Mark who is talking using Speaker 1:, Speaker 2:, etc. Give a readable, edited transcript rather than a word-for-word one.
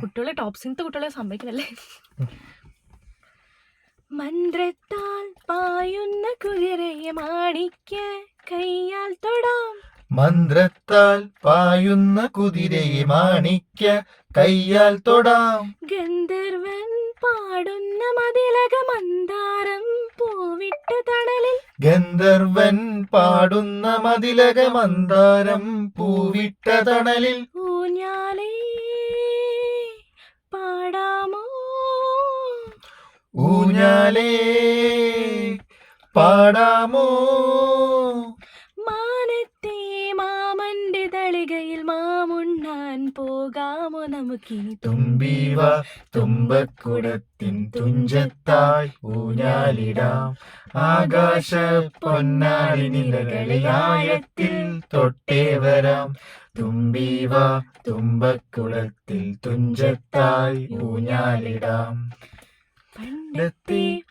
Speaker 1: കുട്ടികളെ ടോപ്സിനത്തെ കുട്ടികളെ സമ്മതിക്കണല്ലേ. മന്ത്രത്താൽ പായുന്ന കുതിരയെ മാണിക്യ കയ്യാൽ തൊടാം.
Speaker 2: മന്ത്രത്താൽ പായുന്ന കുതിരയെ മാണിക്യ കയ്യാൽ തൊടാം.
Speaker 1: ഗന്ധർവൻ പാടുന്ന മതിലക മന്ദാരം പൂവിട്ട തണലിൽ.
Speaker 2: ഗന്ധർവൻ പാടുന്ന മതിലക മന്ദാരം പൂവിട്ട തണലിൽ.
Speaker 1: ഊഞ്ഞാലേ പാടാമോ.
Speaker 2: ഊഞ്ഞാലേ പാടാമോ.
Speaker 1: മാനത്തെ മാമന്റെ തളികയിൽ മാമുണ്ണാൻ പോകാമോ നമുക്കിനി.
Speaker 2: തുമ്പീവ തുമ്പക്കുടത്തിൻ തുഞ്ചത്തായി ഊഞ്ഞാലിടാം. ആകാശ പൊന്നാരി നിലകളെ ആഴത്തിൽ തൊട്ടേ വരാം. തുമ്പീവ തുമ്പക്കുടത്തിൽ തുഞ്ചത്തായി ഊഞ്ഞാലിടാം.
Speaker 1: പണ്ടത്തെ